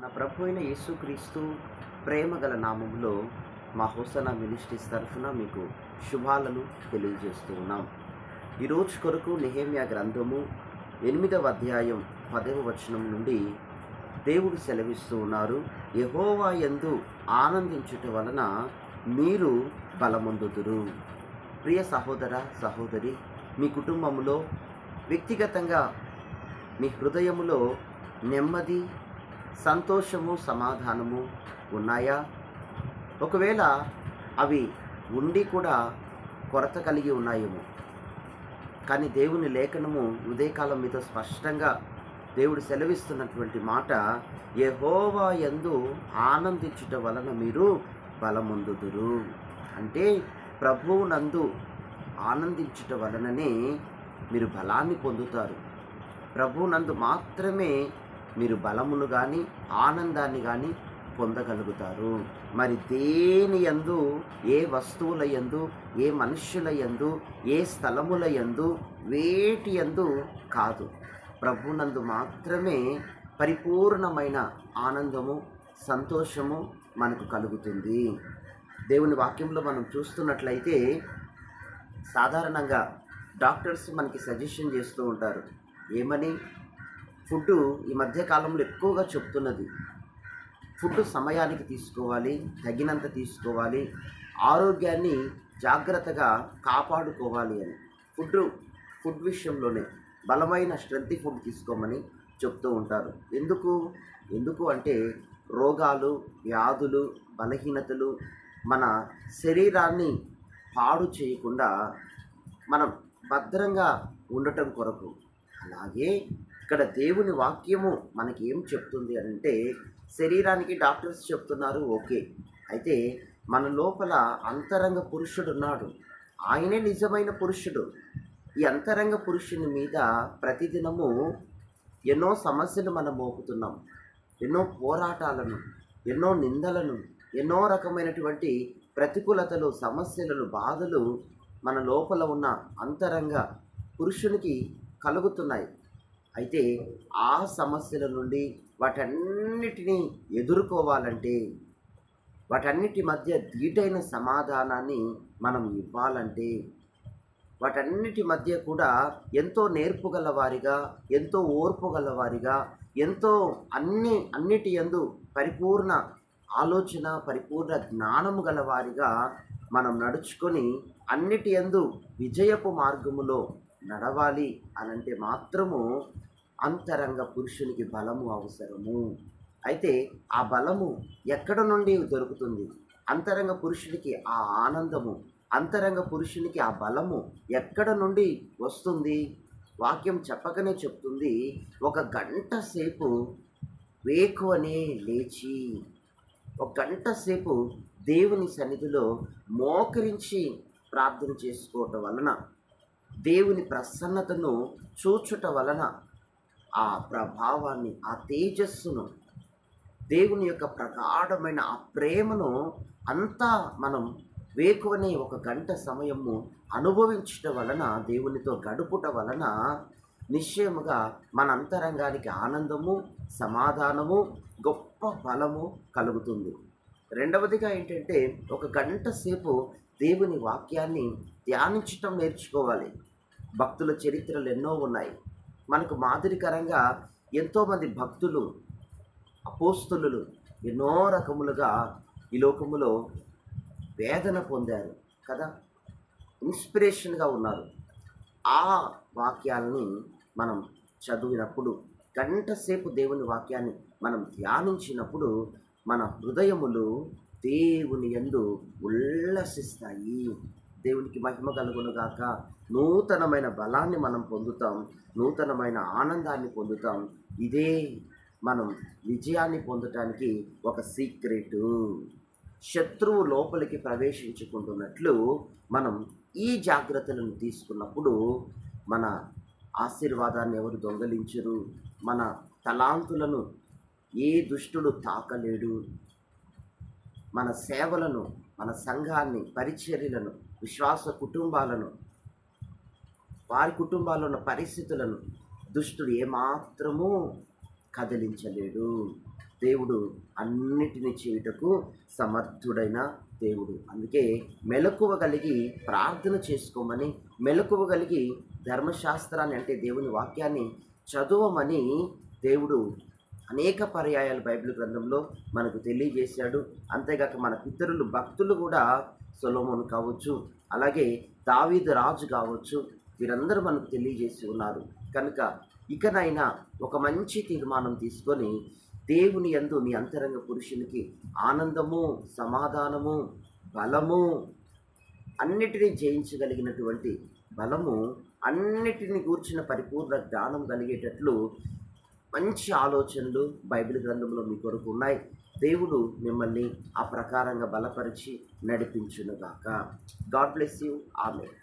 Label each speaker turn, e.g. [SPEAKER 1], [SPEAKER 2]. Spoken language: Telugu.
[SPEAKER 1] నా ప్రభు అయిన యేసుక్రీస్తు ప్రేమ గల నామములో మా హోసనా మినిస్ట్రీస్ తరఫున మీకు శుభాలను తెలియజేస్తూ ఉన్నాం. ఈరోజు కొరకు నెహెమ్యా గ్రంథము 8వ అధ్యాయం 10వ వచనం నుండి దేవుడు సెలవిస్తూ ఉన్నారు. యెహోవా యందు ఆనందించుట వలన మీరు బలమొందుదురు. ప్రియ సహోదర సహోదరి, మీ కుటుంబంలో వ్యక్తిగతంగా మీ హృదయములో నెమ్మది, సంతోషము, సమాధానము ఉన్నాయా? ఒకవేళ అవి ఉండి కూడా కొరత కలిగి ఉన్నాయేమో. కానీ దేవుని లేఖనము ఉదయకాలం మీతో స్పష్టంగా దేవుడు సెలవిస్తున్నటువంటి మాట, యెహోవా యందు ఆనందించుట వలన మీరు బలమొందుదురు. అంటే ప్రభువునందు ఆనందించుట వలననే మీరు బలాన్ని పొందుతారు. ప్రభువునందు మాత్రమే మీరు బలమును కానీ ఆనందాన్ని కానీ పొందగలుగుతారు. మరి దేని యందు, ఏ వస్తువుల యందు, ఏ మనుష్యుల యందు, ఏ స్థలముల యందు, వేటి యందు కాదు. ప్రభువునందు మాత్రమే పరిపూర్ణమైన ఆనందము, సంతోషము మనకు కలుగుతుంది. దేవుని వాక్యంలో మనం చూస్తున్నట్లయితే సాధారణంగా డాక్టర్స్ మనకి సజెషన్ చేస్తూ ఉంటారు. ఏమని? ఫుడ్ ఈ మధ్య కాలంలో ఎక్కువగా చెప్తున్నది, ఫుడ్ సమయానికి తీసుకోవాలి, తగినంత తీసుకోవాలి, ఆరోగ్యాన్ని జాగ్రత్తగా కాపాడుకోవాలి అని. ఫుడ్ విషయంలోనే బలమైన స్ట్రెంత్ ఫుడ్ తీసుకోమని చెప్తూ ఉంటారు. ఎందుకు అంటే రోగాలు, వ్యాధులు, బలహీనతలు మన శరీరాన్ని పాడు చేయకుండా మనం భద్రంగా ఉండటం కొరకు. అలాగే ఇక్కడ దేవుని వాక్యము మనకి ఏం చెప్తుంది అంటే, శరీరానికి డాక్టర్స్ చెప్తున్నారు, ఓకే. అయితే మన లోపల అంతరంగ పురుషుడు ఉన్నాడు. ఆయనే నిజమైన పురుషుడు. ఈ అంతరంగ పురుషుని మీద ప్రతిదినము ఎన్నో సమస్యలు మనం మోపుతున్నాం. ఎన్నో పోరాటాలను, ఎన్నో నిందలను, ఎన్నో రకమైనటువంటి ప్రతికూలతలు, సమస్యలను, బాధలు మన లోపల ఉన్న అంతరంగ పురుషునికి కలుగుతున్నాయి. అయితే ఆ సమస్యల నుండి వాటన్నిటినీ ఎదుర్కోవాలంటే, వాటన్నిటి మధ్య ధీటైన సమాధానాన్ని మనం ఇవ్వాలంటే, వాటన్నిటి మధ్య కూడా ఎంతో నేర్పు గలవారిగా, ఎంతో ఓర్పు గలవారిగా, ఎంతో అన్నిటి యందు పరిపూర్ణ ఆలోచన, పరిపూర్ణ జ్ఞానము గలవారిగా మనం నడుచుకొని అన్నిటి యందు విజయపు మార్గములో నడవాలి అనంటే మాత్రము అంతరంగ పురుషునికి బలము అవసరము. అయితే ఆ బలము ఎక్కడ నుండి దొరుకుతుంది? అంతరంగ పురుషునికి ఆ ఆనందము, అంతరంగ పురుషునికి ఆ బలము ఎక్కడ నుండి వస్తుంది? వాక్యం చెప్పకనే చెప్తుంది, 1 గంట సేపు వేకువనే లేచి 1 గంట సేపు దేవుని సన్నిధిలో మోకరించి ప్రార్థన చేసుకోవటం వలన, దేవుని ప్రసన్నతను చూచుట వలన ఆ ప్రభావాన్ని, ఆ తేజస్సును, దేవుని యొక్క ప్రగాఢమైన ఆ ప్రేమను అంతా మనం వేకువనే 1 గంట సమయము అనుభవించుట వలన, దేవునితో గడుపుట వలన నిశ్చయముగా మన అంతరంగానికి ఆనందము, సమాధానము, గొప్ప బలము కలుగుతుంది. రెండవదిగా ఏంటంటే, 1 గంట సేపు దేవుని వాక్యాన్ని ధ్యానించటం నేర్చుకోవాలి. భక్తుల చరిత్రలు ఎన్నో ఉన్నాయి. మనకు మాదిరికరంగా ఎంతోమంది భక్తులు, అపోస్తలులు ఎన్నో రకములుగా ఈ లోకములో వేదన పొందారు కదా, ఇన్స్పిరేషన్గా ఉన్నారు. ఆ వాక్యాలని మనం చదివినప్పుడు, గంట సేపు దేవుని వాక్యాన్ని మనం ధ్యానించినప్పుడు మన హృదయములు దేవుని యందు ఉల్లసిస్తాయి. దేవునికి మహిమ కలుగునుగాక. నూతనమైన బలాన్ని మనం పొందుతాం, నూతనమైన ఆనందాన్ని పొందుతాం. ఇదే మనం విజయాన్ని పొందటానికి ఒక సీక్రెటు. శత్రువు లోపలికి ప్రవేశించుకుంటున్నట్లు మనం ఈ జాగ్రత్తలను తీసుకున్నప్పుడు మన ఆశీర్వాదాన్ని ఎవరు దొంగలించరు, మన తలాంతులను ఏ దుష్టుడు తాకలేడు, మన సేవలను, మన సంఘాన్ని, పరిచర్యలను, విశ్వాస కుటుంబాలను, వారి కుటుంబాల్లో ఉన్న పరిస్థితులను దుష్టుడు ఏమాత్రమూ కదిలించలేడు. దేవుడు అన్నిటిని చేయుటకు సమర్థుడైన దేవుడు. అందుకే మెలకువ కలిగి ప్రార్థన చేసుకోమని, మెలకువ కలిగి ధర్మశాస్త్రాన్ని అంటే దేవుని వాక్యాన్ని చదవమని దేవుడు అనేక పర్యాయాలు బైబిల్ గ్రంథంలో మనకు తెలియజేశాడు. అంతేగాక మన పితరులు భక్తులు కూడా సొలొమోను కావచ్చు, అలాగే దావీదు రాజు కావచ్చు, వీరందరూ మనకు తెలియజేసి ఉన్నారు. కనుక ఇకనైనా ఒక మంచి తీర్మానం తీసుకొని దేవుని యందు నీ అంతరంగ పురుషునికి ఆనందము, సమాధానము, బలము, అన్నిటినీ జయించగలిగినటువంటి బలము, అన్నిటిని గూర్చిన పరిపూర్ణ జ్ఞానం కలిగేటట్లు మంచి ఆలోచనలు బైబిల్ గ్రంథంలో మీ కొరకు ఉన్నాయి. దేవుడు మిమ్మల్ని ఆ ప్రకారంగా బలపరిచి నడిపించునుగాక. God bless you. ఆమేన్.